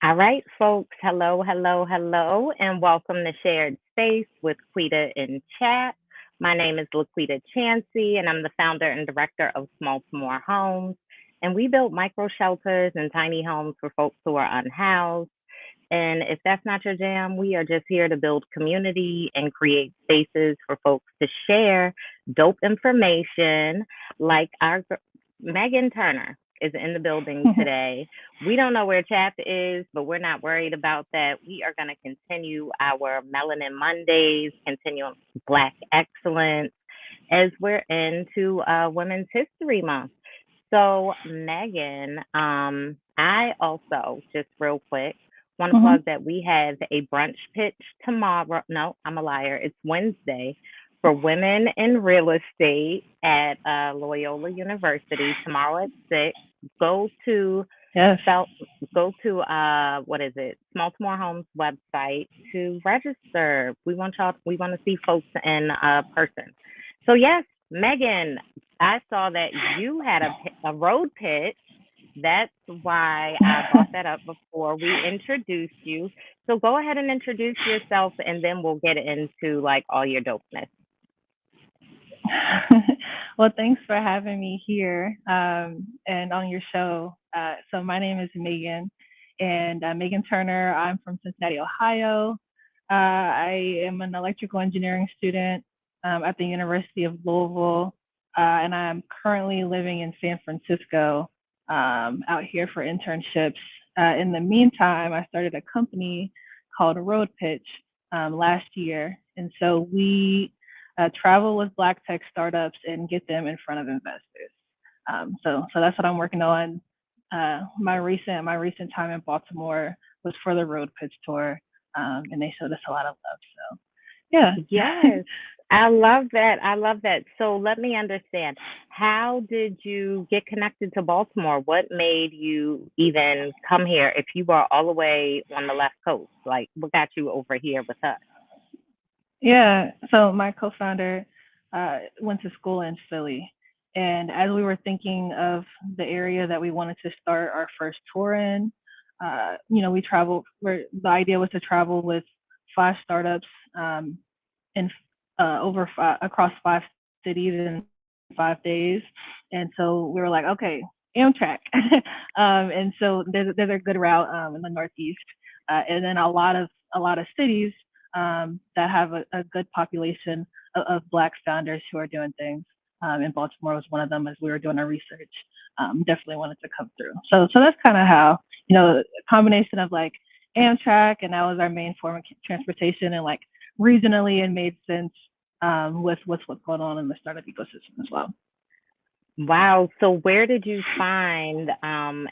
All right, folks. Hello, hello, hello, and welcome to Shared Space with Quida and Chap. My name is LaQuita Chansey, and I'm the founder and director of Baltimore Homes. And we build micro shelters and tiny homes for folks who are unhoused. And if that's not your jam, we are just here to build community and create spaces for folks to share dope information like Megan Turner is in the building today. We don't know where Chap is, but we're not worried about that. We are going to continue our Melanin Mondays, continue Black Excellence as we're into Women's History Month. So, Megan, I also, just real quick, want to hmm plug that we have a brunch pitch tomorrow. No, I'm a liar. It's Wednesday for women in real estate at Loyola University tomorrow at 6. Go to Yes. spell go to what is it? Baltimore Homes website to register. We want to see folks in person. So yes, Megan, I saw that you had a road pitch. That's why I brought that up before we introduced you. So go ahead and introduce yourself, and then we'll get into like all your dopeness. Well, thanks for having me here and on your show. So my name is Megan, and Megan Turner. I'm from Cincinnati, Ohio. I am an electrical engineering student at the University of Louisville, and I'm currently living in San Francisco out here for internships. In the meantime, I started a company called Road Pitch last year, and so we travel with Black tech startups and get them in front of investors. So that's what I'm working on. My recent time in Baltimore was for the Road Pitch Tour, and they showed us a lot of love. So yeah. Yes, I love that. I love that. So let me understand. How did you get connected to Baltimore? What made you even come here if you were all the way on the left coast? Like, what got you over here with us? Yeah. So my co-founder went to school in Philly, and as we were thinking of the area that we wanted to start our first tour in, we traveled. Where the idea was to travel with five startups in across five cities in 5 days, and so we were like, okay, Amtrak. And so there's a good route in the Northeast, and then a lot of cities that have a good population of Black founders who are doing things. And Baltimore was one of them as we were doing our research. Definitely wanted to come through. So that's kind of how, a combination of like Amtrak, and that was our main form of transportation, and like regionally it made sense with what's going on in the startup ecosystem as well. Wow. So where did you find and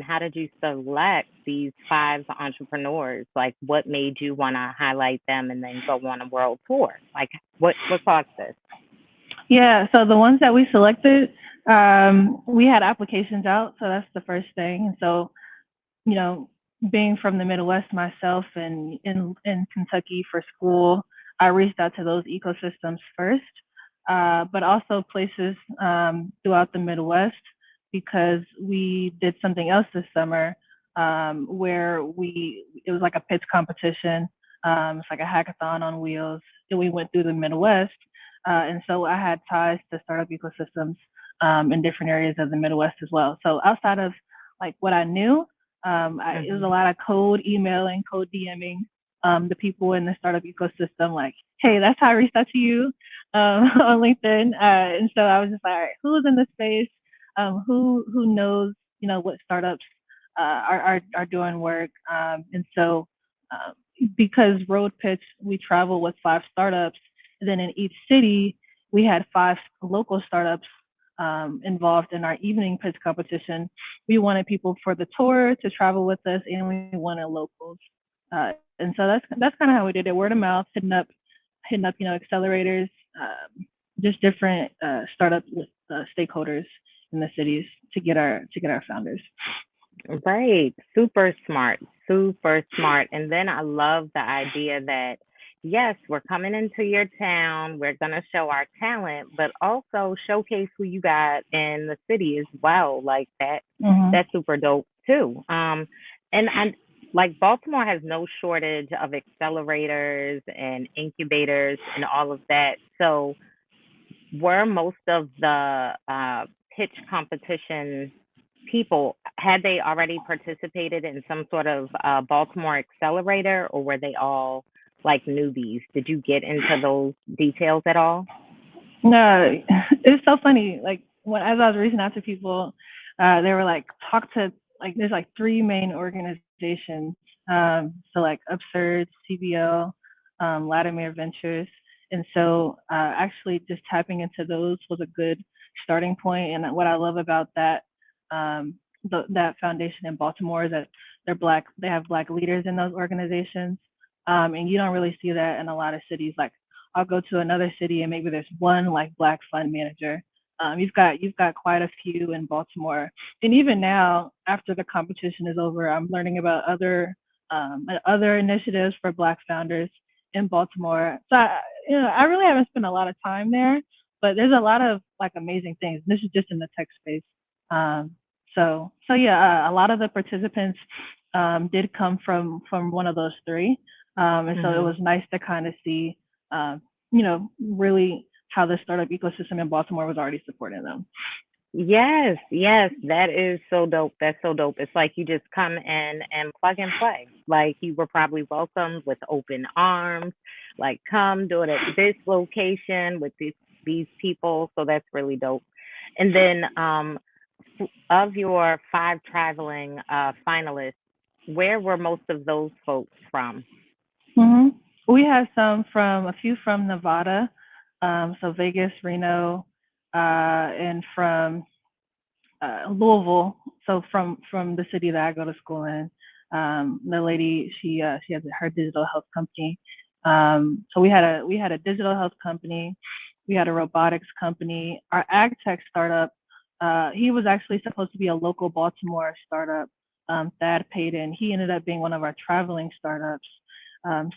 how did you select these five entrepreneurs? Like what made you want to highlight them and then go on a world tour? Like what caused this? Yeah, so the ones that we selected, we had applications out, so that's the first thing. And so, you know, being from the Midwest myself and in Kentucky for school, I reached out to those ecosystems first, but also places throughout the Midwest because we did something else this summer where it was like a pitch competition. It's like a hackathon on wheels, and we went through the Midwest. And so I had ties to startup ecosystems in different areas of the Midwest as well. So outside of like what I knew, it was a Hmm. lot of code emailing, code DMing the people in the startup ecosystem, like, hey, that's how I reached out to you on LinkedIn. And so I was just like, all right, who's in this space? Who knows, what startups are doing work? And so because Road Pitch, we travel with five startups. And then in each city, we had five local startups involved in our evening pitch competition. We wanted people for the tour to travel with us, and we wanted locals. And so that's kind of how we did it: word of mouth, hitting up, accelerators, just different startup stakeholders in the cities to get our founders. Right. Super smart. Super smart. And then I love the idea that yes, we're coming into your town. We're gonna show our talent, but also showcase who you got in the city as well. Like that Mm-hmm. that's super dope too. And like Baltimore has no shortage of accelerators and incubators and all of that. So were most of the pitch competition people, had they already participated in some sort of Baltimore accelerator, or were they all like newbies? Did you get into those details at all? No, it's so funny. Like when as I was reaching out to people, they were like, talk to like there's like three main organizations. So like Upsurge, CBL, Latimer Ventures, and so actually just tapping into those was a good starting point. And what I love about that that foundation in Baltimore is that they have black leaders in those organizations, and you don't really see that in a lot of cities. Like I'll go to another city and maybe there's one like black fund manager. You've got quite a few in Baltimore, and even now after the competition is over, I'm learning about other initiatives for black founders in Baltimore. So I really haven't spent a lot of time there, but there's a lot of like amazing things. This is just in the tech space. Um, so yeah, a lot of the participants did come from one of those three, and so it Hmm. was nice to kind of see really how the startup ecosystem in Baltimore was already supporting them. Yes, yes, that is so dope. That's so dope. It's like you just come in and plug and play. Like you were probably welcomed with open arms. Like come do it at this location with these people. So that's really dope. And then of your five traveling finalists, where were most of those folks from? hmm We had a few from Nevada, so Vegas, Reno, and from Louisville. So from the city that I go to school in, the lady she has her digital health company. So we had a digital health company, we had a robotics company, our ag tech startup. He was actually supposed to be a local Baltimore startup. Thad Payton. He ended up being one of our traveling startups.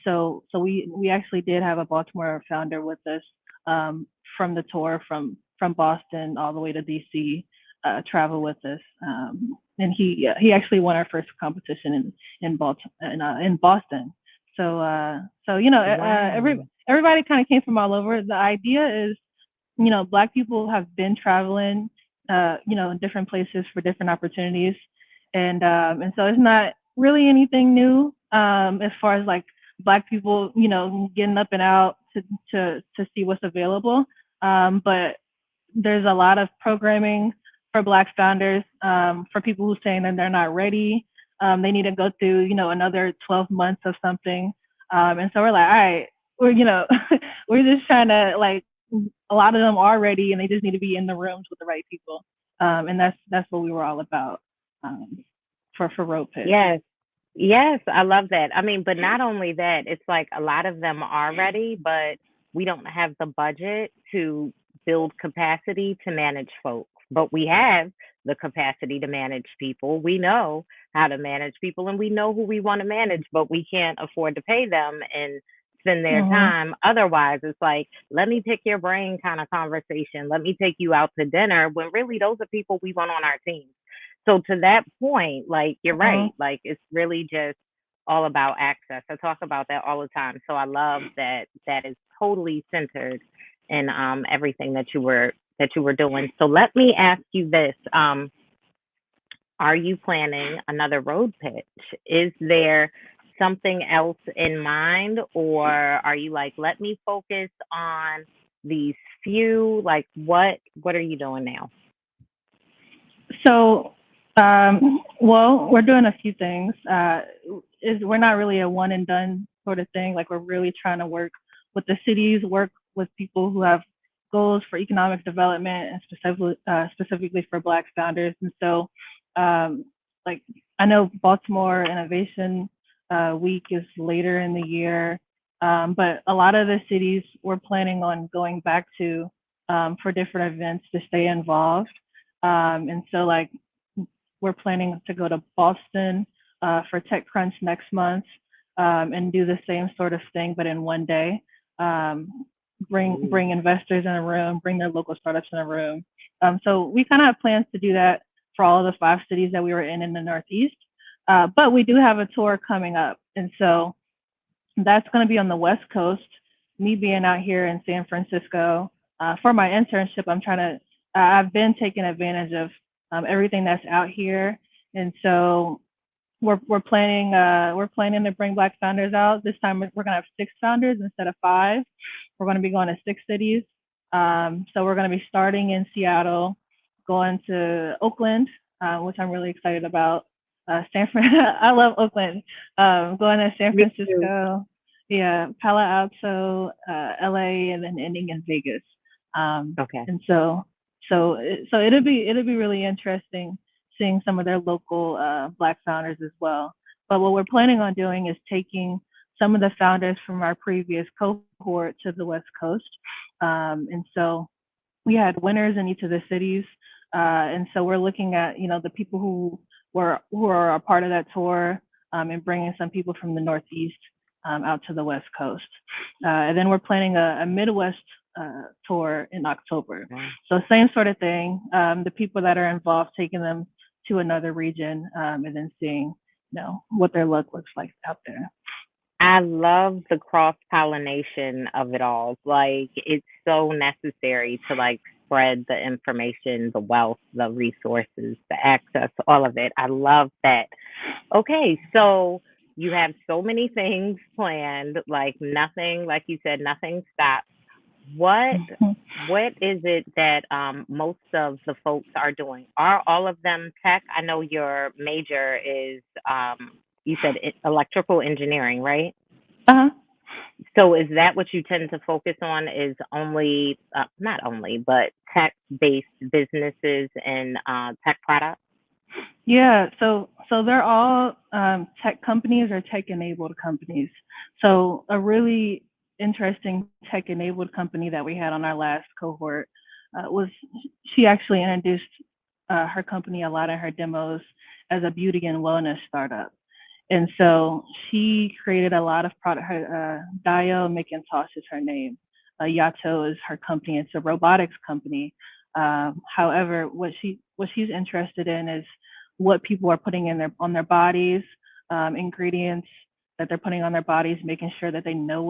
So we actually did have a Baltimore founder with us um, from the tour from Boston all the way to DC, travel with us. And he actually won our first competition in Boston. Wow. Everybody kind of came from all over. The idea is, Black people have been traveling, in different places for different opportunities, and so it's not really anything new as far as like Black people, getting up and out to see what's available. But there's a lot of programming for Black founders, for people who are saying that they're not ready. They need to go through, another 12 months of something. And so we're like, all right, we're just trying to like, a lot of them are ready and they just need to be in the rooms with the right people. And that's what we were all about for Road Pitch. Yes. Yes, I love that. I mean, but not only that, it's like a lot of them are ready, but we don't have the budget to build capacity to manage folks. But we have the capacity to manage people. We know how to manage people and we know who we want to manage, but we can't afford to pay them and spend their Mm-hmm. time. Otherwise, it's like, let me pick your brain kind of conversation. Let me take you out to dinner when really those are people we want on our team. So to that point, like you're Mm-hmm. right, like it's really just all about access. I talk about that all the time. So I love that that is totally centered in everything that you were doing. So let me ask you this. Are you planning another road pitch? Is there something else in mind, or are you like, let me focus on these few? Like what are you doing now? So, well, we're doing a few things. We're not really a one and done sort of thing. Like we're really trying to work with the cities, work with people who have goals for economic development, and specifically for Black founders. And so, um, like I know Baltimore Innovation Week is later in the year, but a lot of the cities we're planning on going back to for different events to stay involved. And so like we're planning to go to Boston for TechCrunch next month, and do the same sort of thing, but in one day. Um, Ooh. bring investors in a room, bring their local startups in a room. So we kind of have plans to do that for all of the five cities that we were in the Northeast. But we do have a tour coming up, and so that's going to be on the West Coast. Me being out here in San Francisco for my internship, I've been taking advantage of everything that's out here, and so we're planning to bring Black founders out. This time we're gonna have 6 founders instead of 5. We're gonna be going to 6 cities. So we're gonna be starting in Seattle, going to Oakland, which I'm really excited about. I love Oakland. Going to San Me too. Francisco, yeah, Palo Alto, LA, and then ending in Vegas. Okay. And so it'll be really interesting seeing some of their local Black founders as well. But what we're planning on doing is taking some of the founders from our previous cohort to the West Coast. And so we had winners in each of the cities. And so we're looking at, the people who are a part of that tour, and bringing some people from the Northeast out to the West Coast. And then we're planning a Midwest tour in October. So same sort of thing. The people that are involved, taking them to another region, and then seeing, what their luck looks like out there. I love the cross pollination of it all. Like, it's so necessary to like spread the information, the wealth, the resources, the access, all of it. I love that. Okay, so you have so many things planned, like nothing, like you said, nothing stops. What Mhm. what is it that most of the folks are doing? Are all of them tech? I know your major is you said electrical engineering, right? Uh-huh. So is that what you tend to focus on? Is only not only, but tech-based businesses and tech products? Yeah, so they're all tech companies or tech-enabled companies. So a really interesting tech-enabled company that we had on our last cohort was she actually introduced her company a lot in her demos as a beauty and wellness startup. And so she created a lot of product. Her Dio McIntosh is her name. Yato is her company. It's a robotics company. However, what she's interested in is what people are putting in on their bodies, ingredients that they're putting on their bodies, making sure that they know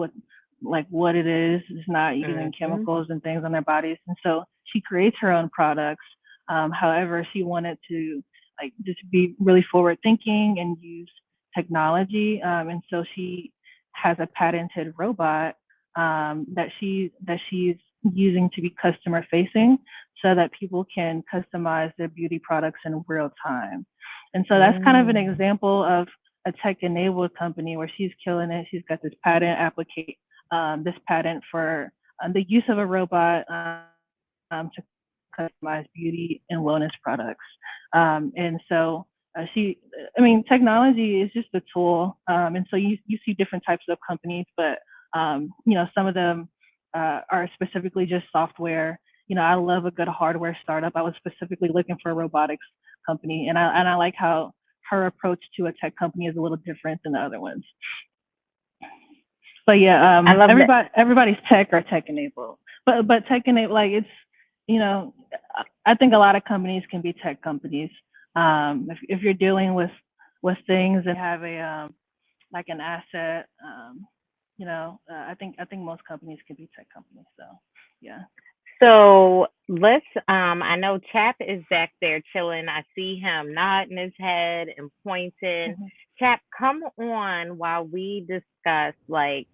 what it is not using Hmm. chemicals and things on their bodies. And so she creates her own products. However, she wanted to like just be really forward thinking and use technology. And so she has a patented robot that she's using to be customer facing so that people can customize their beauty products in real time. And so that's kind of an Mm. example of a tech enabled company where she's killing it. She's got this patent for the use of a robot to customize beauty and wellness products. And so technology is just a tool. And so you see different types of companies, but some of them are specifically just software. I love a good hardware startup. I was specifically looking for a robotics company, and I like how her approach to a tech company is a little different than the other ones. But yeah, I love that. everybody's tech or tech enabled. But tech enabled, like it's, you know, I think a lot of companies can be tech companies. If you're dealing with things that have a like an asset, I think most companies can be tech companies. So yeah. So let's I know Chap is back there chilling. I see him nodding his head and pointing. Mhm. Chap, come on while we discuss, like,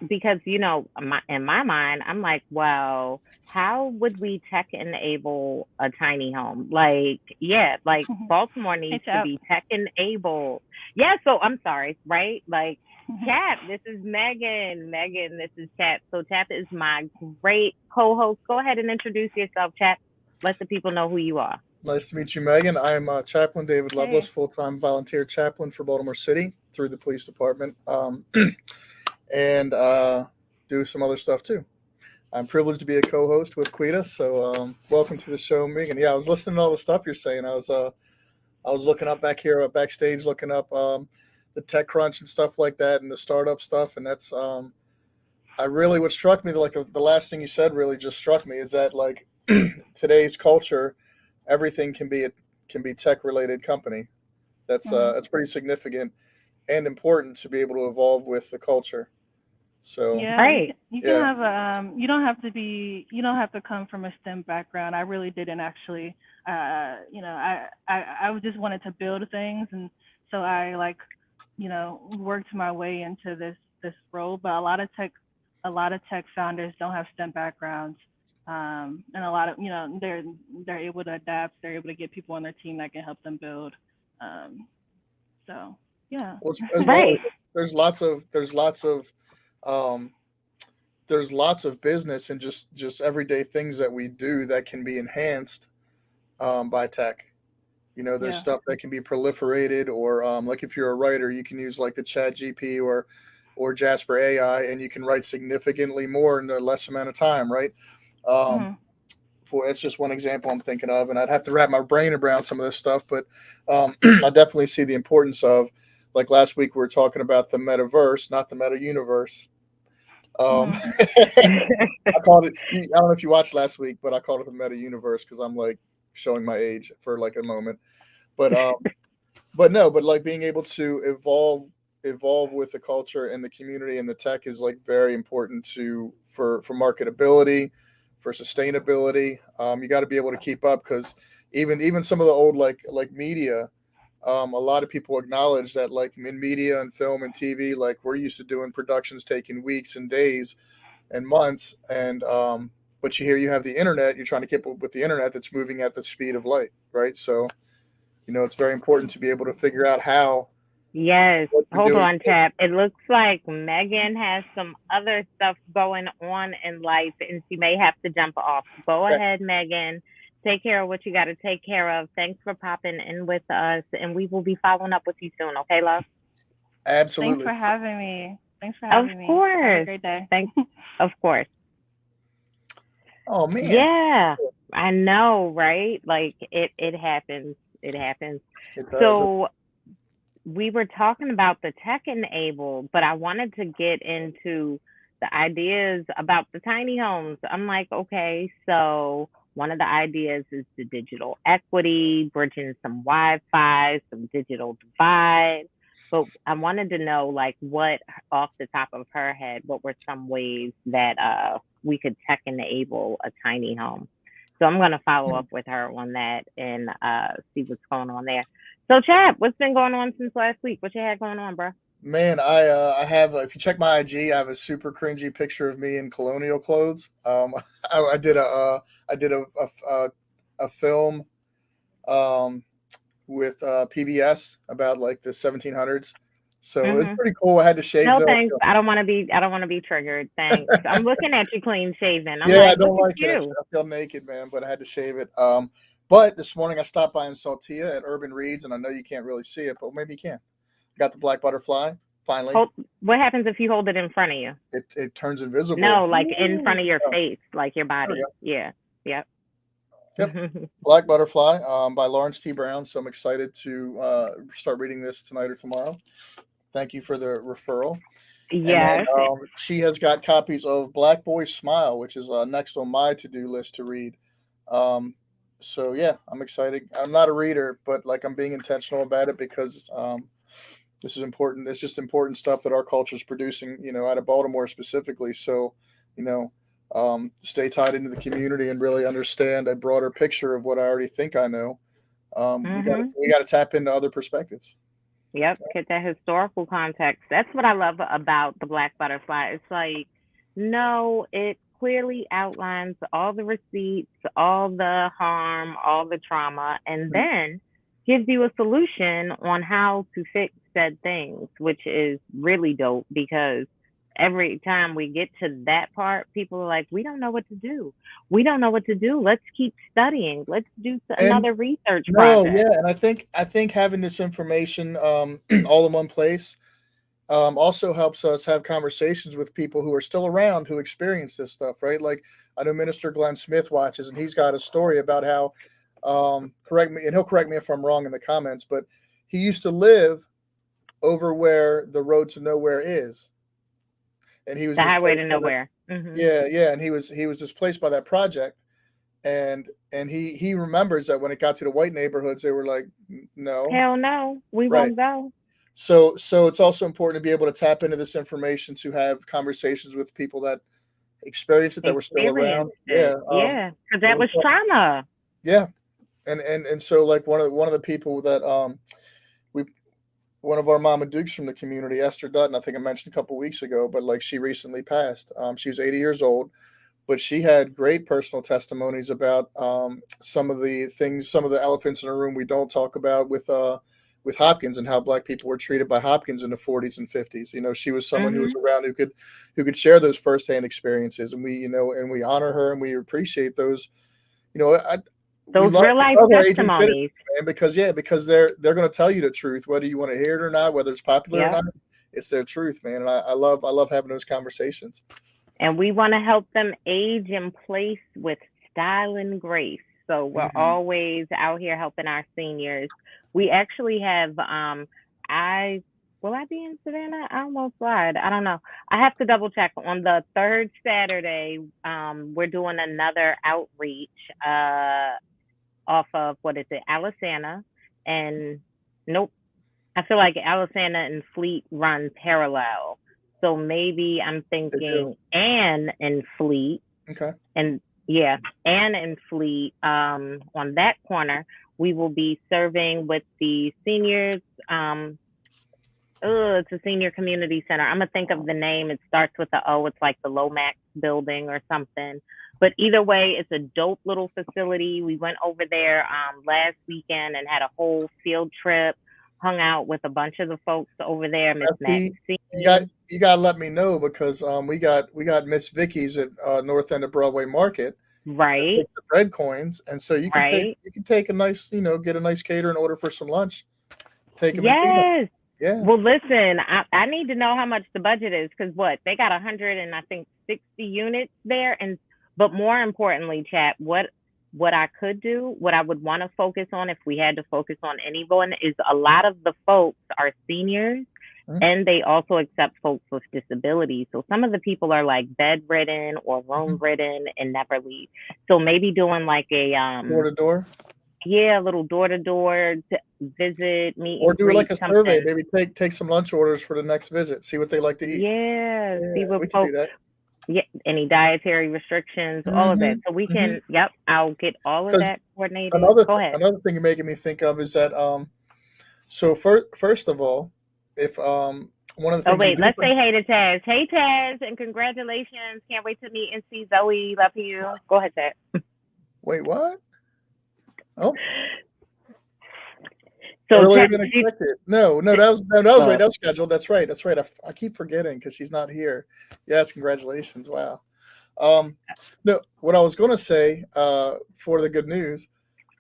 because in my mind I'm like, well, how would we tech enable a tiny home? Like, yeah, like Baltimore Hey, needs to Chap. be tech enabled. Yeah, so I'm sorry, right? Like, Chap, this is Megan, this is Chap. So Chap is my great co-host. Go ahead and introduce yourself, Chap. Let the people know who you are. Nice to meet you, Megan. I'm Chaplain David Lovelace, Hey. full-time volunteer chaplain for Baltimore City through the police department, and do some other stuff too. I'm privileged to be a co-host with Quida, so welcome to the show, Megan. Yeah, I was listening to all the stuff you're saying. I was looking up back here backstage, looking up the tech crunch and stuff like that, and the startup stuff, and that's I really what struck me like the last thing you said really just struck me is that like today's culture everything can be a can be tech related company. That's pretty significant and important to be able to evolve with the culture. So Yeah, Right. you can yeah, have a you don't have to come from a STEM background. I really didn't actually. I just wanted to build things, and so I like, worked my way into this role. But a lot of tech founders don't have STEM backgrounds, and a lot of they're able to adapt. They're able to get people on their team that can help them build. Um, so yeah. well, as well Right. as there's lots of um, there's lots of business and just everyday things that we do that can be enhanced by tech. There's Yeah. stuff that can be proliferated, or like if you're a writer, you can use like the Chat GP or Jasper AI, and you can write significantly more in a less amount of time, right? Um, Mhm. for It's just one example I'm thinking of, and I'd have to wrap my brain around some of this stuff, but I definitely see the importance of, like last week we were talking about the metaverse, not the meta universe. Mhm. I called it. I don't know if you watched last week, but I called it the meta universe because I'm like showing my age for like a moment. But no, but like being able to evolve with the culture and the community and the tech is like very important for marketability, for sustainability. You got to be able to keep up because even some of the old like media, a lot of people acknowledge that like in media and film and TV, like we're used to doing productions taking weeks and days and months, and but you have the internet. You're trying to keep up with the internet that's moving at the speed of light, right? So it's very important to be able to figure out how Yes. what you're Hold doing. on, Chap. It looks like Megan has some other stuff going on in life and she may have to jump off. Go Okay, ahead, Megan. Take care of what you got to take care of. Thanks for popping in with us, and we will be following up with you soon. Okay, love? Thanks absolutely. for having me. Thanks for Of having me. Have a course. great day. Thanks. Of course. Oh man, Yeah. I know, right? Like it happens. It happens. it does. So we were talking about the tech enabled, but I wanted to get into the ideas about the tiny homes. I'm like, okay, so one of the ideas is the digital equity, bridging some Wi-Fi, some digital divide. But I wanted to know, like, what off the top of her head, what were some ways that we could tech enable a tiny home? So I'm going to follow up with her on that and see what's going on there. So, Chad, what's been going on since last week? What you had going on, bro? Man, I have if you check my IG, I have a super cringy picture of me in colonial clothes. I did a film um, with PBS about like the 1700s, so it's Hmm. pretty cool. I had to shave No, though. thanks. I don't want to be. I don't want to be triggered. Thanks. I'm looking at you clean shaven. I'm Yeah, I like, look don't at like it. you. I feel naked, man, but I had to shave it. But this morning I stopped by in Saltia at Urban Reads, and I know you can't really see it, but maybe you can. Got the black butterfly. Finally, Hold. What happens if you hold it in front of you? it turns invisible. No, like in Ooh. front of your Oh, face, like your there we body. go. Yeah. Yep. Yep, Black Butterfly by Lawrence T. Brown. So I'm excited to start reading this tonight or tomorrow. Thank you for the referral. And then Yes. she has got copies of Black Boy Smile, which is next on my to-do list to read. Um, so yeah, I'm excited. I'm not a reader, but like I'm being intentional about it because this is important. It's just important stuff that our culture is producing, out of Baltimore specifically. So, you know, stay tied into the community and really understand a broader picture of what I already think I know. Mhm. We got to tap into other perspectives. Yep, get that historical context. That's what I love about the Black Butterfly. It's like, no, it clearly outlines all the receipts, all the harm, all the trauma, and then gives you a solution on how to fix said things, which is really dope because every time we get to that part, people are like, we don't know what to do. We don't know what to do. Let's keep studying. Let's do And another research no, project. yeah, and I think having this information all in one place also helps us have conversations with people who are still around who experience this stuff, right? Like I know Minister Glenn Smith watches, and he's got a story about how correct me, and he'll correct me if I'm wrong in the comments, but he used to live over where the road to nowhere is, and he was The highway displaced to by that. nowhere. Hmm. Yeah, yeah, and he was displaced by that project, and he remembers that when it got to the white neighborhoods, they were like, no, Hell no, we right. won't go. So it's also important to be able to tap into this information to have conversations with people that experience it, that were still around. Experience it. Yeah, because that was trauma. Yeah, and so like one of the people that we one of our Mama Dukes from the community, Esther Dutton, I think I mentioned a couple weeks ago, but like she recently passed. She was 80 years old, but she had great personal testimonies about some of the things, some of the elephants in the room we don't talk about with Hopkins, and how Black people were treated by Hopkins in the 40s and 50s. You know, she was someone who was around who could share those firsthand experiences, and we honor her and we appreciate those. You know, those real life testimonies, man, because they're going to tell you the truth, whether you want to hear it or not, whether it's popular or not. It's their truth, man, and I love having those conversations. And we want to help them age in place with style and grace. So we're always out here helping our seniors. We actually have will I be in Savannah? I almost lied. I don't know. I have to double check. On the third Saturday, we're doing another outreach off of, what is it, Alisana, and nope, I feel like Alisana and Fleet run parallel. So maybe I'm thinking Ann and Fleet. Okay. And yeah, Ann and Fleet, on that corner, we will be serving with the seniors. It's a senior community center. I'm gonna think of the name. It starts with the O. It's like the Lomax building or something. But either way, it's a dope little facility. We went over there last weekend and had a whole field trip. Hung out with a bunch of the folks over there. Miss Maxine. You got to let me know, because we got Miss Vicky's at north end of Broadway Market. Right. The bread coins, and so you can take a nice, get a nice cater and order for some lunch. Take them. Yes. Yeah. Well, listen, I need to know how much the budget is, because they got 160 units there, but more importantly, Chap, what I could do, what I would want to focus on, if we had to focus on anyone, is a lot of the folks are seniors, and they also accept folks with disabilities. So some of the people are like bedridden or room ridden and never leave. So maybe doing like a door to door. Yeah, a little door to door visit, meet, or do like a something. survey. Maybe take some lunch orders for the next visit. See what they like to eat. Yeah, see what we folks. can do that. Yeah, any dietary restrictions, all of that. So we can. Yep, I'll get all of that coordinated. Go ahead. Another thing you're making me think of is that So first of all, if one of the things. Oh wait, let's say hey to Taz. Hey Taz, and congratulations! Can't wait to meet and see Zoe. Love you. Go ahead, Taz. Wait, what? Oh. So earlier than expected. No, that was right. That was scheduled. That's right. I keep forgetting because she's not here. Yes, congratulations. Wow. No, what I was going to say for the good news.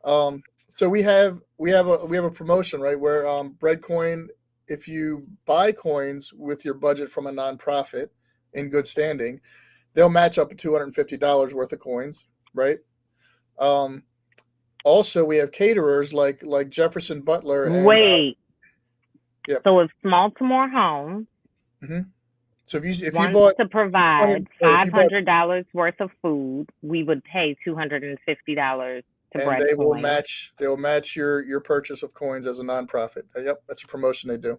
So we have a promotion, right, where Breadcoin, if you buy coins with your budget from a nonprofit in good standing, they'll match up to $250 worth of coins, right? Also, we have caterers like Jefferson Butler. And, wait. So if Baltimore Homes. So if you wants bought to provide $500 worth of food, we would pay $250 to and they will match your purchase of coins as a nonprofit. Yep, that's a promotion they do.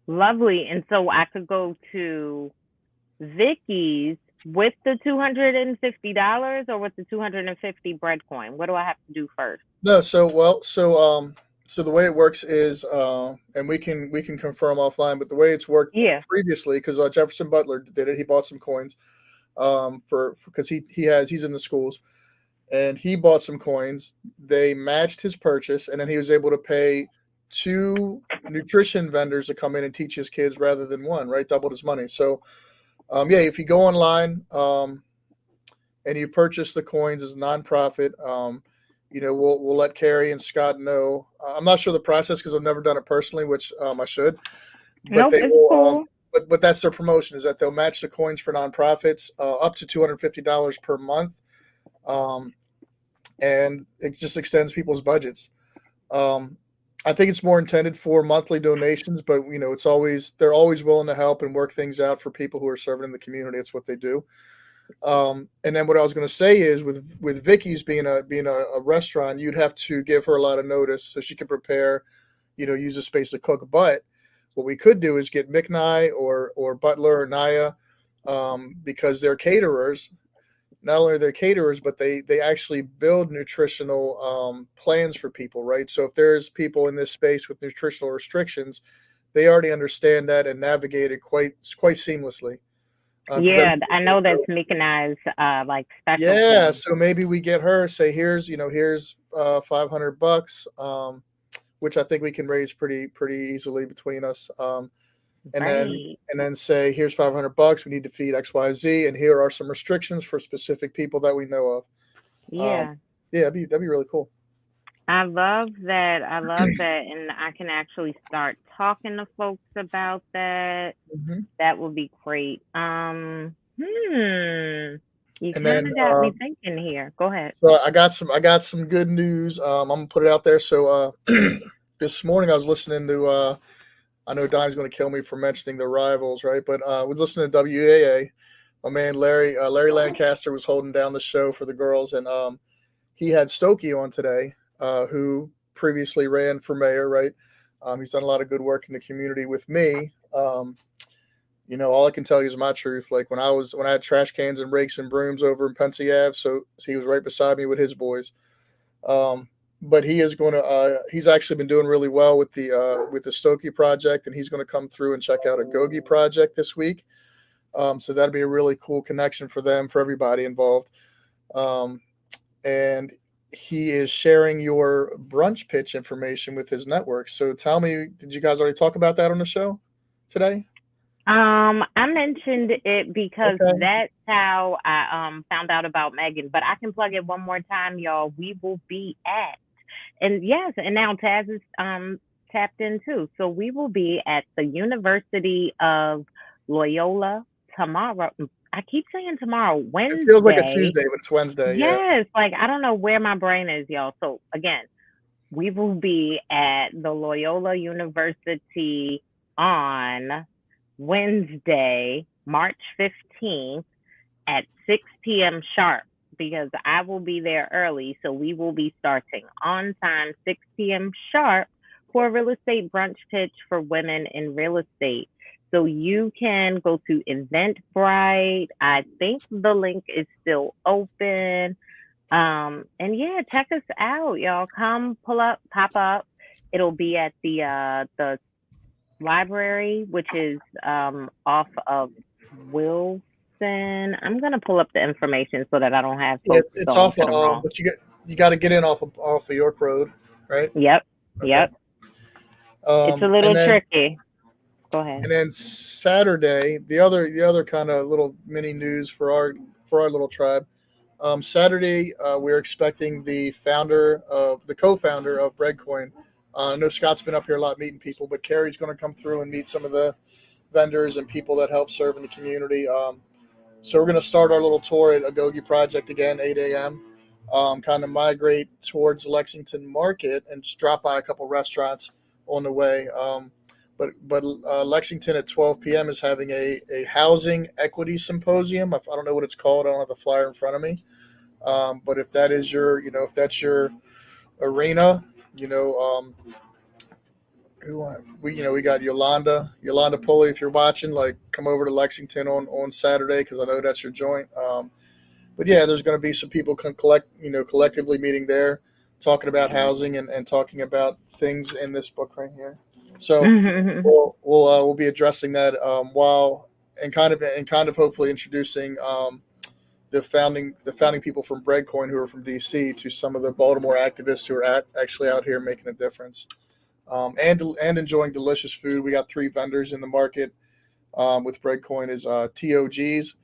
Lovely. And so I could go to Vicky's with the $250 or with the 250 bread coin. What do I have to do first? No, so the way it works is, and we can confirm offline, but the way it's worked previously, because Jefferson Butler did it. He bought some coins because he's in the schools, and he bought some coins. They matched his purchase, and then he was able to pay 2 nutrition vendors to come in and teach his kids rather than one. Right, doubled his money. So, if you go online and you purchase the coins as a nonprofit, we'll let Carrie and Scott know. I'm not sure the process because I've never done it personally, which I should. But they will. Cool. But that's their promotion, is that they'll match the coins for nonprofits up to $250 per month, and it just extends people's budgets. I think it's more intended for monthly donations, but they're always willing to help and work things out for people who are serving in the community. It's what they do. And then what I was going to say is with Vicky's being a restaurant, you'd have to give her a lot of notice so she can prepare, use a space to cook. But what we could do is get McNye or Butler or Naya, because they're caterers. Not only are they caterers, but they actually build nutritional plans for people, right? So if there's people in this space with nutritional restrictions, they already understand that and navigate it quite seamlessly. Yeah, I know that's Mechanized like Yeah, specialty. so maybe we get her, say here's $500, which I think we can raise pretty easily between us. And then Right. say here's $500. We need to feed XYZ, and here are some restrictions for specific people that we know of. Yeah. Yeah, that'd be really cool. I love that. I love that. And I can actually start talking to folks about that. Mm-hmm. That would be great. You And kind then of got me thinking here. Go ahead. so I got some good news. I'm gonna put it out there. So this morning I was listening to I know Donnie's going to kill me for mentioning the rivals, right? But I was listening to WAA. My man Larry Lancaster was holding down the show for the girls, and he had Stokey on today, who previously ran for mayor, right? He's done a lot of good work in the community with me. All I can tell you is my truth. Like when I had trash cans and rakes and brooms over in Pensy Ave, so he was right beside me with his boys. But he is going to. He's actually been doing really well with the Stokey project, and he's going to come through and check out a Gogi project this week. So that'll be a really cool connection for them, for everybody involved. And he is sharing your brunch pitch information with his network. So tell me, did you guys already talk about that on the show today? I mentioned it because Okay. that's how I found out about Megan. But I can plug it one more time, y'all. We will be at, and yes, and now Taz is tapped in too. So we will be at the University of Loyola tomorrow. I keep saying tomorrow, Wednesday. It feels like a Tuesday, but it's Wednesday. Yeah. Yes, like I don't know where my brain is, y'all. So again, we will be at the Loyola University on Wednesday, March 15th at 6 p.m. sharp, because I will be there early. So we will be starting on time, 6 p.m. sharp, for a real estate brunch pitch for women in real estate. So you can go to Eventbrite. I think the link is still open. And yeah, check us out, y'all. Come pull up, pop up. It'll be at the library, which is off of Wilson. I'm gonna pull up the information so that I don't have folks It's going off to the wrong. but you got to get in off of York Road, right? Yep. Okay. Yep. It's a little and then, tricky. Go ahead. And then Saturday, the other kind of little mini news for our little tribe. Saturday, we're expecting the co-founder of Breadcoin. I know Scott's been up here a lot meeting people, but Carrie's going to come through and meet some of the vendors and people that help serve in the community. So we're going to start our little tour at Agogi Project again, 8 a.m. Kind of migrate towards Lexington Market and just drop by a couple restaurants on the way. But Lexington at 12 p.m. is having a housing equity symposium. I don't know what it's called. I don't have the flyer in front of me. But if that is if that's your arena, we got Yolanda Pulley. If you're watching, like, come over to Lexington on Saturday, because I know that's your joint. But yeah, there's going to be some people collectively meeting there, talking about housing and talking about things in this book right here. So we'll be addressing that while and kind of hopefully introducing the founding people from Breadcoin who are from DC to some of the Baltimore activists who are actually out here making a difference. And enjoying delicious food. We got 3 vendors in the market with Breadcoin is TOGs.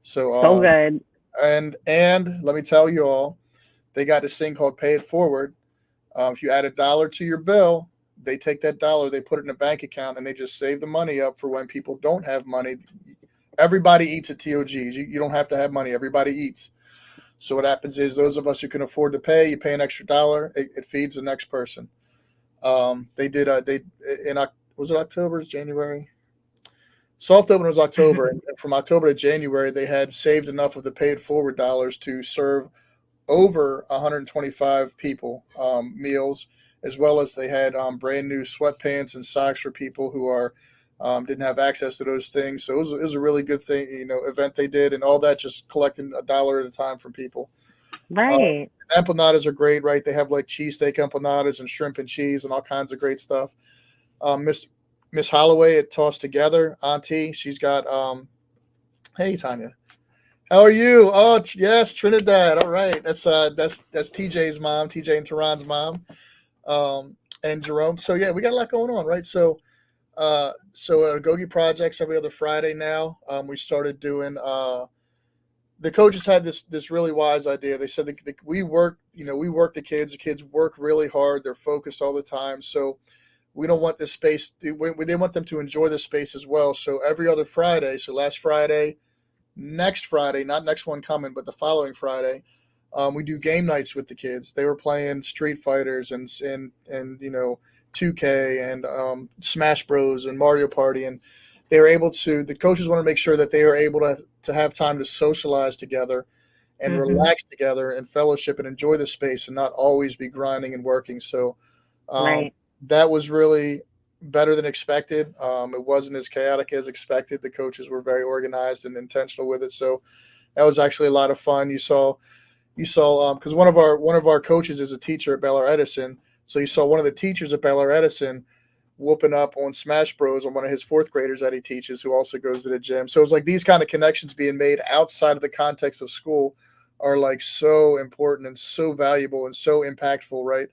So good. And let me tell you all, they got this thing called Pay It Forward. If you add $1 to your bill, they take that $1, they put it in a bank account, and they just save the money up for when people don't have money. Everybody eats at TOGs. You don't have to have money. Everybody eats. So what happens is those of us who can afford to pay, you pay an extra $1. It feeds the next person. Was it October? January? soft open was October, and from October to January, they had saved enough of the paid forward dollars to serve over 125 people meals, as well as they had brand new sweatpants and socks for people who are didn't have access to those things. So it was a really good thing, event they did, and all that just collecting $1 at a time from people. Right. Empanadas are great, right? They have like cheesesteak empanadas and shrimp and cheese and all kinds of great stuff. Miss Holloway at Tossed Together, Auntie, she's got hey Tanya, how are you? Oh yes, Trinidad. All right, that's TJ's mom, TJ and Tehran's mom, and Jerome. So yeah, we got a lot going on, right? So Gogi projects every other Friday now. We started doing. The coaches had this really wise idea. They said we work the kids. The kids work really hard. They're focused all the time. So we don't want this space. They want them to enjoy the space as well. So every other Friday. So last Friday, next Friday, not next one coming, but the following Friday, we do game nights with the kids. They were playing Street Fighters and 2K and Smash Bros and Mario Party, and they were able to. The coaches want to make sure that they are able to have time to socialize together and relax together and fellowship and enjoy the space and not always be grinding and working. So Right. that was really better than expected. It wasn't as chaotic as expected. The coaches were very organized and intentional with it. So that was actually a lot of fun. You saw because one of our coaches is a teacher at Baylor Edison. So you saw one of the teachers at Baylor Edison whooping up on Smash Bros on one of his fourth graders that he teaches, who also goes to the gym. So it's like these kind of connections being made outside of the context of school are like so important and so valuable and so impactful, right?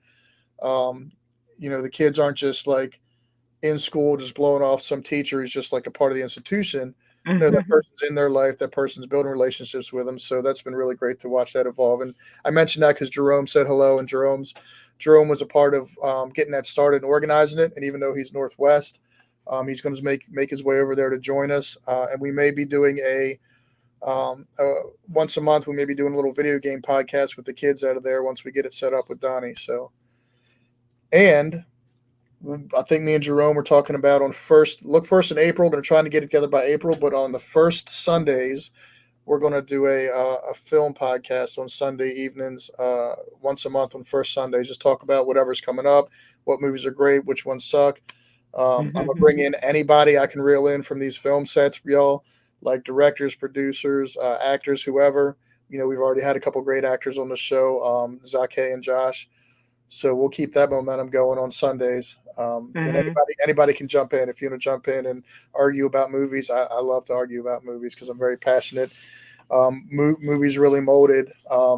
The kids aren't just like in school just blowing off some teacher who's just like a part of the institution. That person's in their life, that person's building relationships with them. So that's been really great to watch that evolve. And I mentioned that because Jerome said hello, and Jerome was a part of getting that started and organizing it. And even though he's Northwest, he's going to make his way over there to join us. And we may be doing once a month, we may be doing a little video game podcast with the kids out of there once we get it set up with Donnie. So, and I think me and Jerome were talking about first in April. We're trying to get it together by April, but on the first Sundays, we're going to do a film podcast on Sunday evenings, once a month on first Sunday. Just talk about whatever's coming up, what movies are great, which ones suck. I'm going to bring in anybody I can reel in from these film sets, y'all, like directors, producers, actors, whoever. We've already had a couple great actors on the show, Zake and Josh. So we'll keep that momentum going on Sundays. And anybody can jump in. If you want to jump in and argue about movies, I love to argue about movies because I'm very passionate. Movies really molded a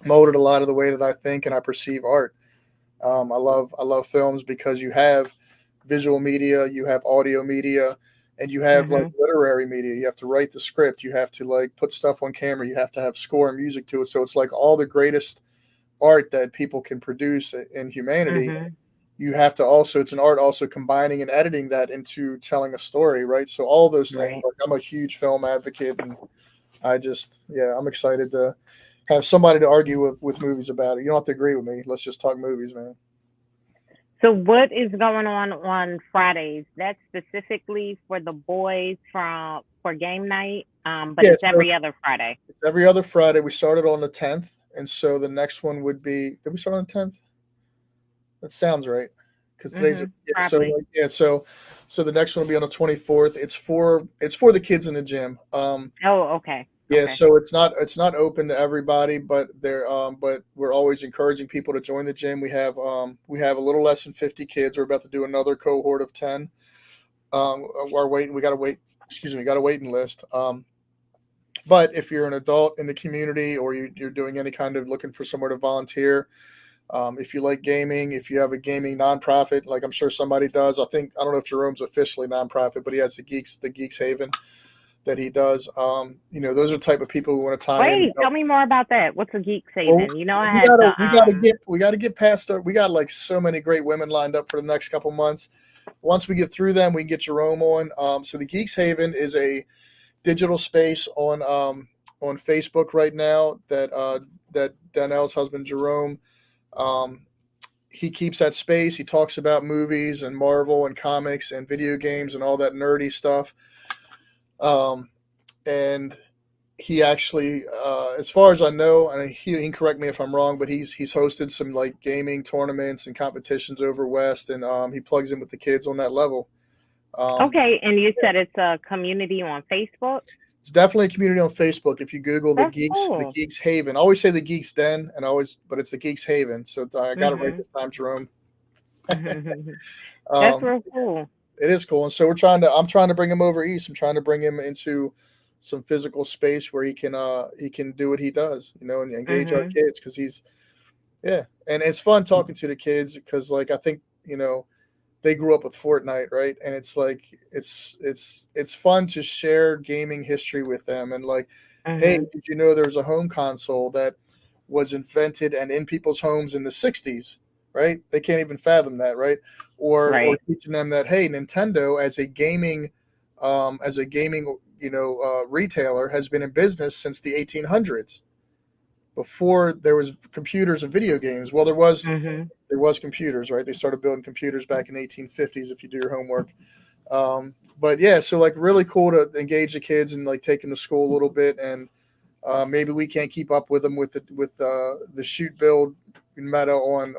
lot of the way that I think and I perceive art. I love films because you have visual media, you have audio media, and you have like literary media. You have to write the script. You have to like put stuff on camera. You have to have score and music to it. So it's like all the greatest art that people can produce in humanity. You have to also, it's an art also combining and editing that into telling a story, right? So all those things, like I'm a huge film advocate, and I'm excited to have somebody to argue with movies about it. You don't have to agree with me. Let's just talk movies, man. So what is going on Fridays? That's specifically for the boys for game night, but it's every other Friday. It's every other Friday. We started on the 10th, and so the next one would be. Did we start on the 10th? That sounds right. Because today's so the next one will be on the 24th. It's for the kids in the gym. Okay. Yeah, so it's not open to everybody, but we're always encouraging people to join the gym. We have a little less than 50 kids. We're about to do another cohort of 10. We got a waiting list. But if you're an adult in the community or you're doing any kind of looking for somewhere to volunteer, if you like gaming, if you have a gaming nonprofit, like I'm sure somebody does, I don't know if Jerome's officially nonprofit, but he has the Geeks Haven that he does. Those are the type of people who want to tie in. Wait, tell me more about that. What's a Geeks Haven? We got to get past we got like so many great women lined up for the next couple months. Once we get through them, we can get Jerome on. So the Geeks Haven is a digital space on Facebook right now that Donnell's husband Jerome. He keeps that space. He talks about movies and Marvel and comics and video games and all that nerdy stuff. Um, and he actually, as far as I know, and he can correct me if I'm wrong, but he's hosted some like gaming tournaments and competitions over West, and he plugs in with the kids on that level. Okay, and you said it's a community on Facebook? It's definitely a community on Facebook. If you Google That's the cool. Geeks Haven, I always say the Geeks Den, but it's the Geeks Haven. So I got it right Mhm. this time, Jerome. That's Um, real cool. it is cool, and so I'm trying to bring him over east. I'm trying to bring him into some physical space where he can do what he does, and engage our Mhm. kids because yeah, and it's fun talking to the kids because like I think they grew up with Fortnite, right? And it's like it's fun to share gaming history with them and like, hey, Mhm. did you know there's a home console that was invented and in people's homes in the 60s, right? They can't even fathom that, right? Or Right. teaching them that hey, Nintendo as a gaming retailer has been in business since the 1800s before there was computers and video games. Well, Mhm. there was computers, right? They started building computers back in the 1850s. If you do your homework, but yeah, so like really cool to engage the kids and like take them to school a little bit, and maybe we can't keep up with them with the shoot build meta on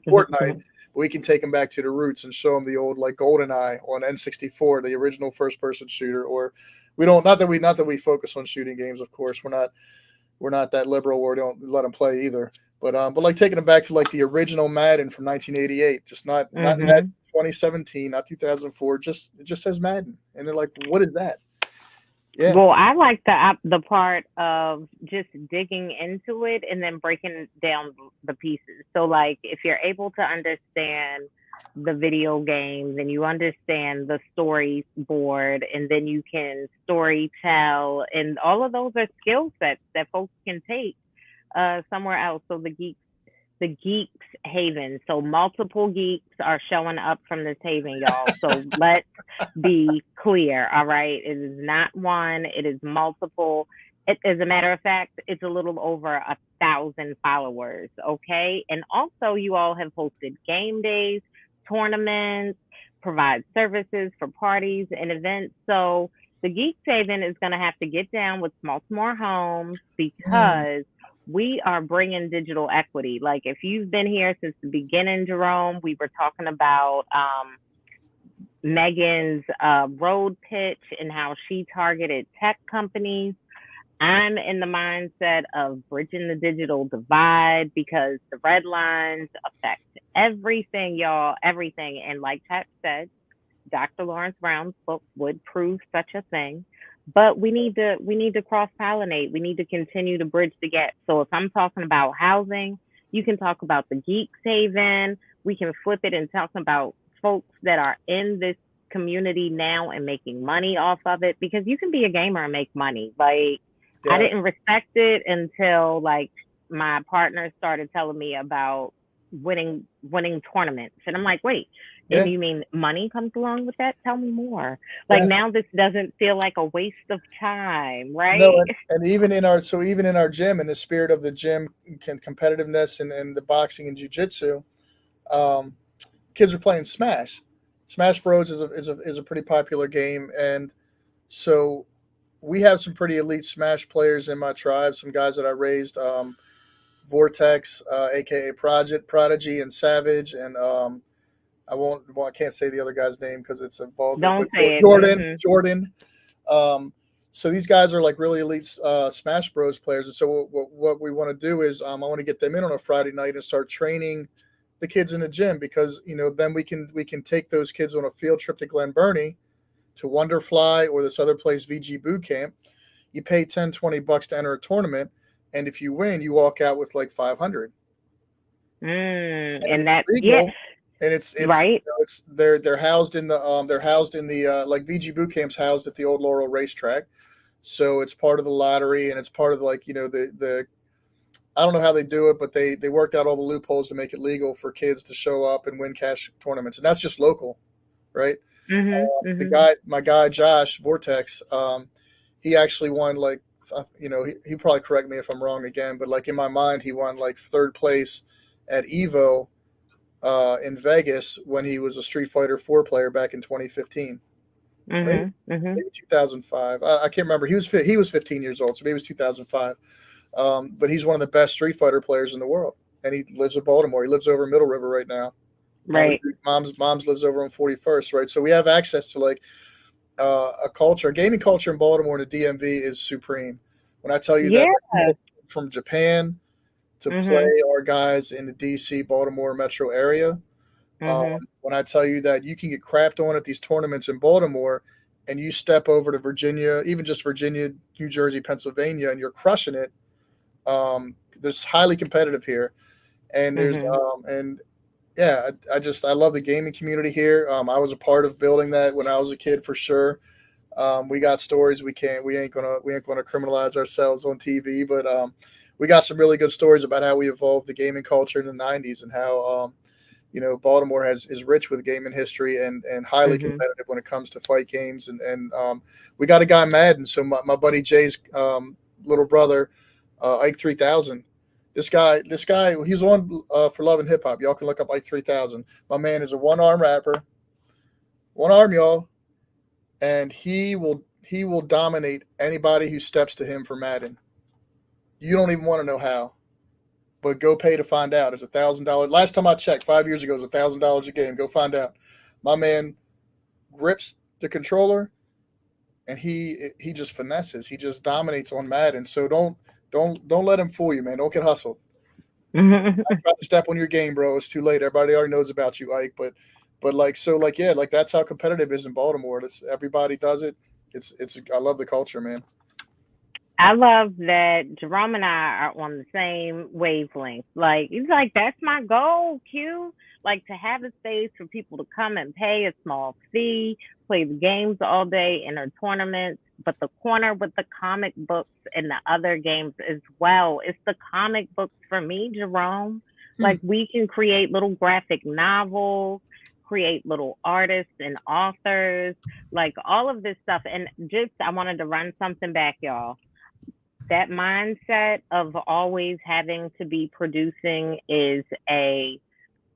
Fortnite. But we can take them back to the roots and show them the old like GoldenEye on N64, the original first person shooter. Or we don't not that we focus on shooting games. Of course, we're not that liberal where we don't let them play either. But like taking them back to like the original Madden from 1988, just not Madden Mhm. 2017, not 2004. It just says Madden, and they're like, what is that? Yeah, Well, I like the part of just digging into it and then breaking down the pieces. So, like, if you're able to understand the video games and you understand the storyboard, and then you can story tell, and all of those are skill sets that folks can take somewhere else. So the geeks haven. So multiple geeks are showing up from this haven, y'all. So let's be clear. All right. It is not one, it is multiple. As a matter of fact, it's a little over 1,000 followers. Okay. And also, you all have hosted game days, tournaments, provide services for parties and events. So the Geeks Haven is going to have to get down with Baltimore Homes because we are bringing digital equity. Like, if you've been here since the beginning, Jerome, we were talking about Megan's road pitch and how she targeted tech companies. I'm in the mindset of bridging the digital divide because the red lines affect everything, y'all, everything. And like Chap said, Dr. Lawrence Brown's book would prove such a thing. But we need to cross pollinate. We need to continue to bridge the gap. So if I'm talking about housing, you can talk about the Geeks Haven. We can flip it and talk about folks that are in this community now and making money off of it, because you can be a gamer and make money. Like, I yes, didn't respect it until like my partner started telling me about winning tournaments, and I'm like, wait, and yeah, you mean money comes along with that? Tell me more. Like, yes. now this doesn't feel like a waste of time, No, right? and even in our gym, in the spirit of the gym competitiveness and the boxing and jujitsu, um, kids are playing Smash. Smash Bros is a pretty popular game, and so we have some pretty elite Smash players in my tribe. Some guys that I raised, Vortex, aka Project Prodigy, and Savage, and I can't say the other guy's name because it's a vulgar, Don't but say it. Jordan. Um, so these guys are like really elite Smash Bros players, and so what we want to do is I want to get them in on a Friday night and start training the kids in the gym because then we can take those kids on a field trip to Glen Burnie to Wonderfly or this other place, VG Boot Camp. You pay 10, $20 to enter a tournament, and if you win, you walk out with like 500, and And it's that, yeah, legal, and right. it's they're housed in the like VG Boot Camp's housed at the old Laurel racetrack, so it's part of the lottery and it's part of like the I don't know how they do it, but they worked out all the loopholes to make it legal for kids to show up and win cash tournaments, and that's just local, right? My guy Josh Vortex, he actually won like he probably correct me if I'm wrong again, but like in my mind he won like third place at Evo in Vegas when he was a Street Fighter 4 player back in 2015. Mhm. Mhm. maybe 2005. I can't remember. He was 15 years old, so maybe it was 2005. But he's one of the best Street Fighter players in the world, and he lives in Baltimore. He lives over in Middle River right now. Right. Mom's lives over on 41st, right? So we have access to like a culture, a gaming culture in Baltimore and the DMV is supreme. When I tell you that Yeah. like, from Japan to play Mhm. our guys in the DC, Baltimore metro area, Mhm. when I tell you that you can get crapped on at these tournaments in Baltimore and you step over to Virginia, even just Virginia, New Jersey, Pennsylvania, and you're crushing it. There's highly competitive here, and Mhm. and yeah, I love the gaming community here. I was a part of building that when I was a kid for sure. We got stories we ain't gonna criminalize ourselves on TV, but we got some really good stories about how we evolved the gaming culture in the '90s and how Baltimore is rich with gaming history and highly Mhm. competitive when it comes to fight games and we got a guy Madden. So my buddy Jay's little brother, Ike 3000. This guy, he's on for Love and Hip Hop. Y'all can look up Ike 3000. My man is a one arm rapper, one arm, y'all, and he will dominate anybody who steps to him for Madden. You don't even want to know how, but go pay to find out. It's $1,000. Last time I checked, 5 years ago, it was $1,000 a game. Go find out. My man grips the controller and he just finesses. He just dominates on Madden. So don't let him fool you, man. Don't get hustled. Mhm. Try to step on your game, bro. It's too late. Everybody already knows about you, Ike. But yeah, like that's how competitive it is in Baltimore. It's everybody does it. It's I love the culture, man. I love that Jerome and I are on the same wavelength. Like he's like, that's my goal, Q. Like to have a space for people to come and pay a small fee, play the games all day, enter tournaments. But the corner with the comic books and the other games as well. It's the comic books for me, Jerome. Hmm. Like we can create little graphic novels, create little artists and authors, like all of this stuff. And just I wanted to run something back, y'all. That mindset of always having to be producing is a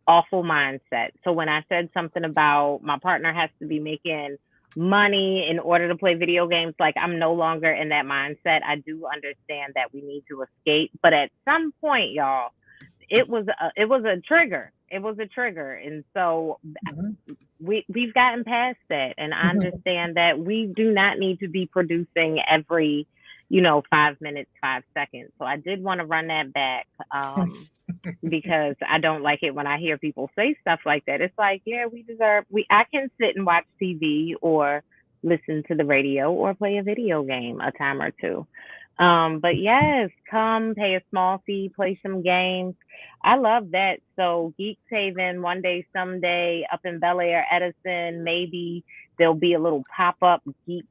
awful mindset. So when I said something about my partner has to be making money in order to play video games, like I'm no longer in that mindset. I do understand that we need to escape, but at some point, y'all, it was a trigger. It was a trigger, and so Mhm. we've gotten past that, and I understand that we do not need to be producing every 5 minutes, 5 seconds. So I did want to run that back, because I don't like it when I hear people say stuff like that. It's like, yeah, we I can sit and watch TV or listen to the radio or play a video game a time or two. But yes, come pay a small fee, play some games. I love that. So Geeks Haven, one day, someday, up in Bel Air, Edison, maybe there'll be a little pop up Geeks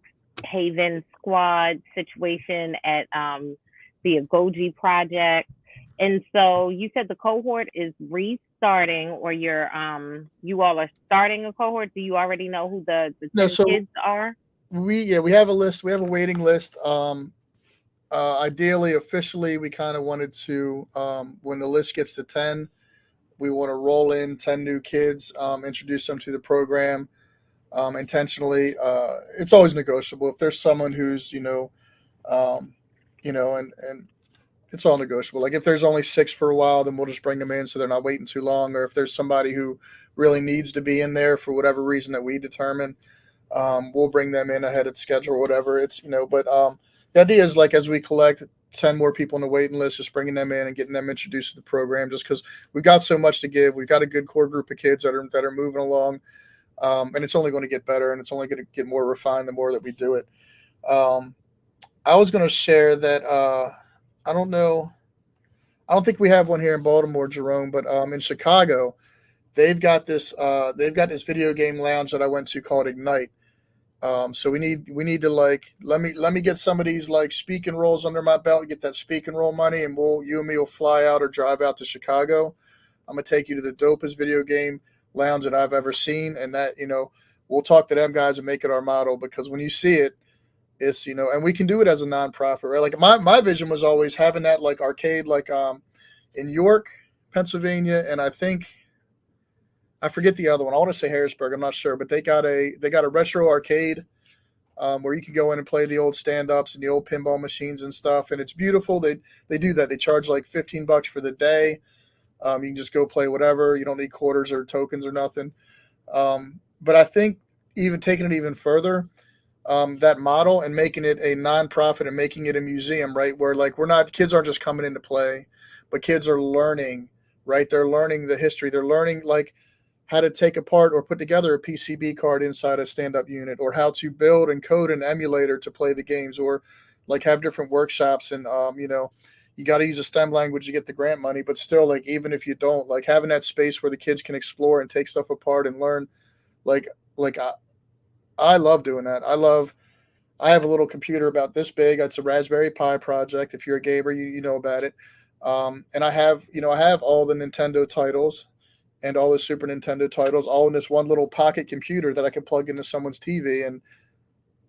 Haven squad situation at the Agoji project. And so you said the cohort is restarting, or you all are starting a cohort. Do you already know who the No, 10 so kids are? we have a list. We have a waiting list. Ideally, officially, we kind of wanted to when the list gets to 10, we want to roll in 10 new kids, introduce them to the program intentionally. It's always negotiable. If there's someone who's um, and it's all negotiable. Like if there's only 6 for a while, then we'll just bring them in so they're not waiting too long. Or if there's somebody who really needs to be in there for whatever reason that we determine, we'll bring them in ahead of schedule or whatever. But the idea is like as we collect 10 more people on the waiting list, just bringing them in and getting them introduced to the program, just because we've got so much to give. We've got a good core group of kids that are moving along, and it's only going to get better and it's only going to get more refined the more that we do it. Um, I was going to share that I don't know. I don't think we have one here in Baltimore, Jerome, but in Chicago, they've got this video game lounge that I went to called Ignite. So we need to like let me get some of these like speak and rolls under my belt, get that speak and roll money, and you and me will fly out or drive out to Chicago. I'm gonna take you to the dopest video game lounge that I've ever seen, and that we'll talk to them guys and make it our model because when you see it, it's and we can do it as a nonprofit, right? Like my vision was always having that like arcade like in York, Pennsylvania, and I think I forget the other one. I want to say Harrisburg. I'm not sure, but they got a retro arcade where you can go in and play the old stand-ups and the old pinball machines and stuff, and it's beautiful. They do that. They charge like $15 for the day. You can just go play whatever. You don't need quarters or tokens or nothing. But I think even taking it even further, that model and making it a nonprofit and making it a museum, right? Where like kids aren't just coming in to play, but kids are learning, right? They're learning the history. They're learning like how to take apart or put together a PCB card inside a stand-up unit, or how to build and code an emulator to play the games, or like have different workshops. And you got to use a STEM language to get the grant money, but still, like even if you don't, like having that space where the kids can explore and take stuff apart and learn, like like I love doing that. I have a little computer about this big. It's a Raspberry Pi project. If you're a gamer, you know about it. And I have all the Nintendo titles and all the Super Nintendo titles all in this one little pocket computer that I can plug into someone's TV, and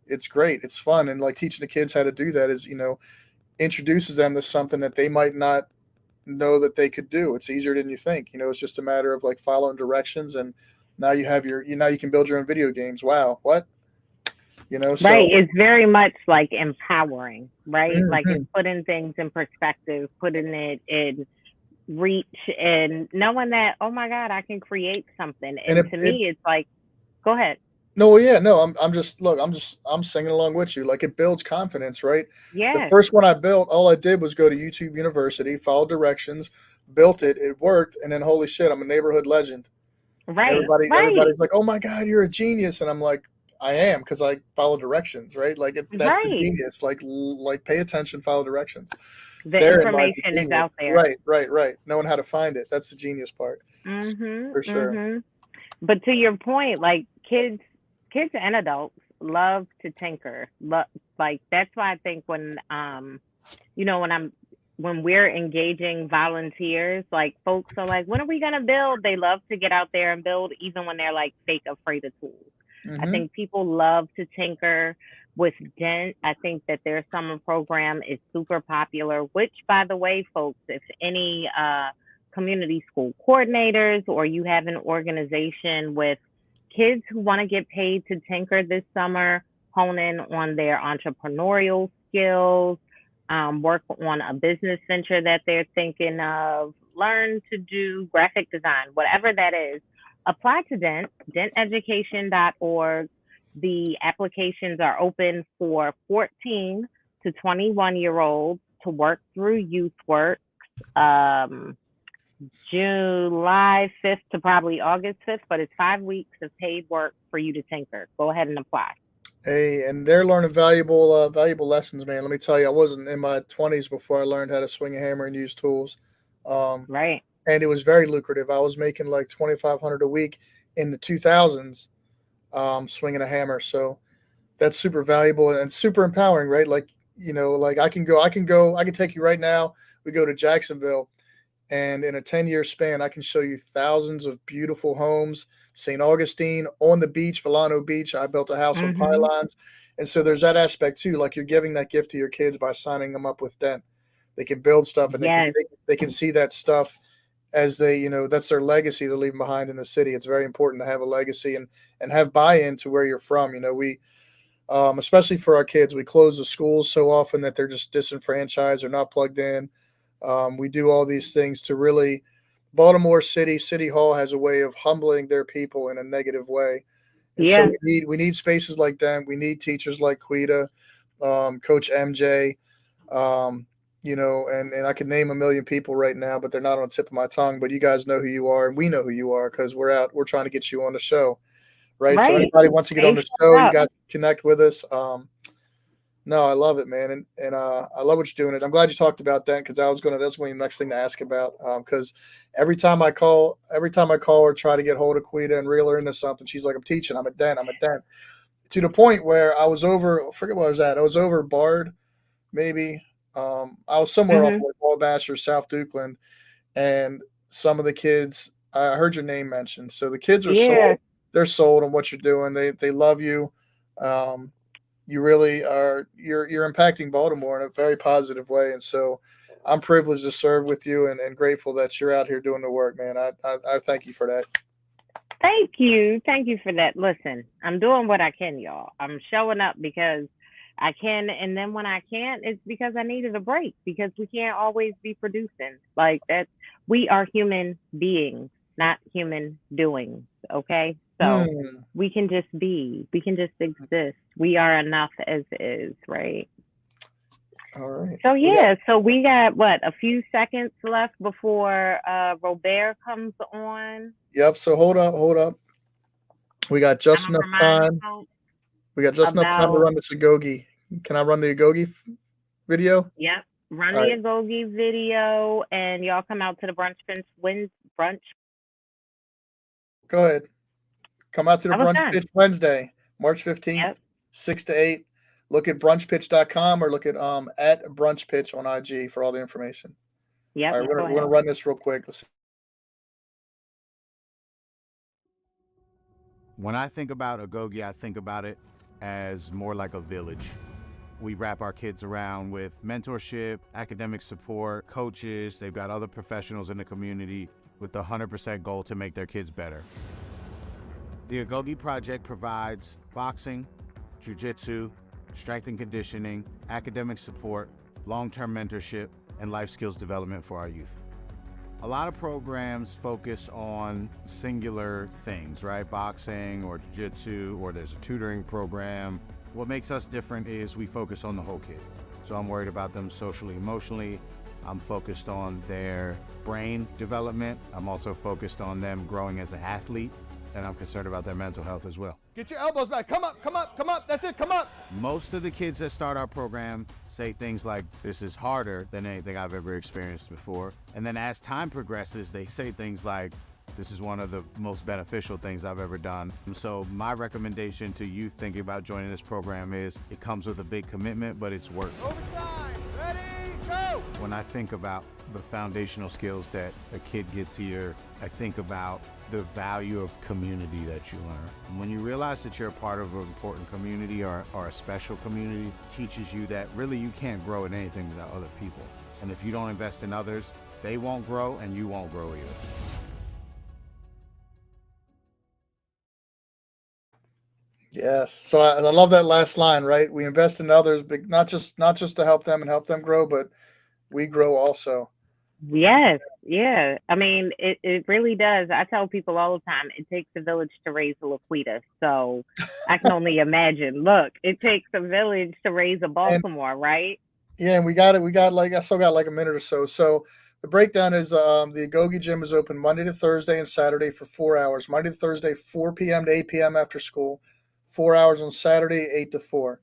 it's great. It's fun, and like teaching the kids how to do that is, introduces them to something that they might not know that they could do. It's easier than you think. It's just a matter of like following directions, and now you have now you can build your own video games. Wow, what? Right. So It's very much like empowering, right? Like it's mhm. putting things in perspective, putting it in reach, and knowing that, oh my God, I can create something. And And to me, it's like, go ahead. no, well, yeah, no, I'm singing along with you. Like it builds confidence, right? The Yes. first one I built, all I did was go to YouTube University, follow directions, built it, it worked, and then holy shit, I'm a neighborhood legend. Right. Everybody's Right. like, "Oh my God, you're a genius," and I'm like, "I am," because I follow directions, right? Like that's the Right. genius. Like pay attention, follow directions. The Therein lies the information is genius. out there. Right, right, right. Knowing how to find it. That's the genius part Mhm. for sure. Mhm. But to your point, like kids and adults love to tinker. Like that's why I think when when we're engaging volunteers, like folks are like, when are we gonna build? They love to get out there and build, even when they're like fake afraid of tools. I Hmm. think people love to tinker with Dent. I think that their summer program is super popular, which, by the way, folks, if any community school coordinators or you have an organization with kids who want to get paid to tinker this summer, hone in on their entrepreneurial skills, work on a business venture that they're thinking of, learn to do graphic design, whatever that is, apply to Dent, denteducation.org. The applications are open for 14 to 21-year-olds to work through youth work. Um, July 5th to probably August 5th, but it's 5 weeks of paid work for you to tinker. Go ahead and apply. Hey, and they're learning valuable lessons, man. Let me tell you, I wasn't in my 20s before I learned how to swing a hammer and use tools. Um, Right. and it was very lucrative. I was making like 2,500 a week in the 2000s, swinging a hammer. So that's super valuable and super empowering, right? Like, like I can take you right now. We go to Jacksonville, and in a 10-year span, I can show you thousands of beautiful homes. St. Augustine, on the beach, Volano Beach. I built a house on Mm-hmm. pylons. And so there's that aspect too. Like you're giving that gift to your kids by signing them up with Dent. They can build stuff, and Yes. they can see that stuff as they, that's their legacy they're leaving behind in the city. It's very important to have a legacy and have buy-in to where you're from. We especially for our kids, we close the schools so often that they're just disenfranchised or not plugged in. We do all these things to really. Baltimore City Hall has a way of humbling their people in a negative way, and so Yeah. we need spaces like that. We need teachers like Quida, Coach MJ, and I could name a million people right now, but they're not on the tip of my tongue. But you guys know who you are, and we know who you are because we're trying to get you on the show, right? So Right. anybody wants to get They on the showed show, you up. guys connect with us. No, I love it, man, and I love what you're doing. I'm glad you talked about that because that's one of the next thing to ask about. Because every time I call her, try to get hold of Quida and reel her into something, she's like, "I'm teaching. I'm a dent." To the point where I was over. I forget where I was at. I was over Bard, maybe. I was somewhere off Mm-hmm. like Wabash or South Dukeland, and some of the kids. I heard your name mentioned. So the kids are Yeah. sold. They're sold on what you're doing. They love you. Um, you really are you're impacting Baltimore in a very positive way, and so I'm privileged to serve with you and grateful that you're out here doing the work, man. I thank you for that. Thank you. Thank you for that. Listen, I'm doing what I can, y'all. I'm showing up because I can. And then when I can't, it's because I needed a break because we can't always be producing like that. We are human beings, not human doings. Okay. So Hmm. we can just be, we can just exist. We are enough as is, right? All right. So We got yeah, so we got what, a few seconds left before Robert comes on. Yep. So hold up, hold up. We got I'm just gonna enough remind time. folks We got just enough time to about, run this Agogi. Can I run the Agogi video? yep, run All the right. Agogi video, and y'all come out to the brunch. Go ahead. Come out to the I was Brunch done. Pitch Wednesday, March 15th, Yep, 6 to 8. Look at brunchpitch.com or look at Brunch Pitch on IG for all the information. yep. All right, Go we're gonna ahead. run this real quick. Let's see. When I think about Agogi, I think about it as more like a village. We wrap our kids around with mentorship, academic support, coaches. They've got other professionals in the community with the 100% goal to make their kids better. The Agogi Project provides boxing, jiu-jitsu, strength and conditioning, academic support, long-term mentorship, and life skills development for our youth. A lot of programs focus on singular things, right? Boxing or jiu-jitsu, or there's a tutoring program. What makes us different is we focus on the whole kid. So I'm worried about them socially, emotionally. I'm focused on their brain development. I'm also focused on them growing as an athlete, and I'm concerned about their mental health as well. Get your elbows back. Come up, come up, come up. That's it, come up. Most of the kids that start our program say things like, this is harder than anything I've ever experienced before. And then as time progresses, they say things like, this is one of the most beneficial things I've ever done. And so my recommendation to youth thinking about joining this program is, it comes with a big commitment, but it's worth it. Overtime. Ready, go. When I think about the foundational skills that a kid gets here, I think about the value of community that you learn. When you realize that you're a part of an important community or a special community, it teaches you that really you can't grow in anything without other people. And if you don't invest in others, they won't grow and you won't grow either. Yes. So I love that last line, right? We invest in others, but not just to help them and help them grow, but we grow also. Yes, yeah. I mean, it really does. I tell people all the time, it takes a village to raise a Laquita. So I can only imagine. Look, it takes a village to raise a And Baltimore, right? yeah, and we got it. We got like I still got like a minute or so. So the breakdown is the Agogi Gym is open Monday to Thursday and Saturday for 4 hours. Monday to Thursday, 4 p.m. to 8 p.m. after school. 4 hours on Saturday, 8 to 4.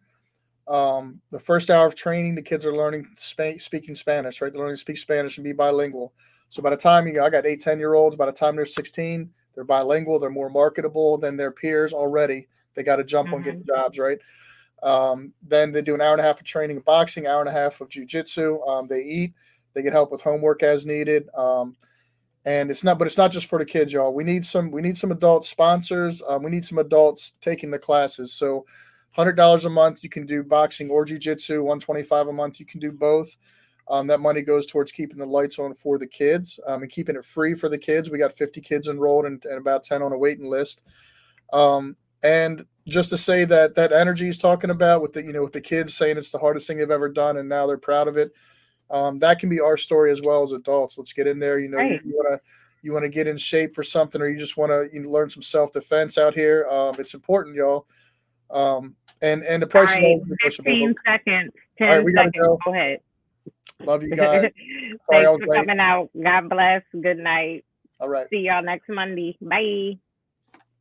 The first hour of training, the kids are learning speaking Spanish, right? They're learning to speak Spanish and be bilingual. So by the time I got 8, 10-year-olds, by the time they're 16, they're bilingual, they're more marketable than their peers already. They got to jump on getting Hmm. jobs, right? Then they do an hour and a half of training of boxing, hour and a half of jujitsu. They eat, they get help with homework as needed. And it's not just for the kids, y'all. We need some adult sponsors. We need some adults taking the classes. So $100 a month, you can do boxing or jiu-jitsu. $125 a month, you can do both. That money goes towards keeping the lights on for the kids and keeping it free for the kids. We got 50 kids enrolled and about 10 on a waiting list. And just to say that energy he's talking about with the kids saying it's the hardest thing they've ever done and now they're proud of it. That can be our story as well as adults. Let's get in there. Right. You want to get in shape for something, or you just want to learn some self defense out here. It's important, y'all. And the All price is right, always negotiable. 15 seconds, All right, 10 we gotta seconds. go. Go ahead. Love you guys. Sorry I Thanks was for late. coming out. God bless. Good night. All right. See y'all next Monday. Bye.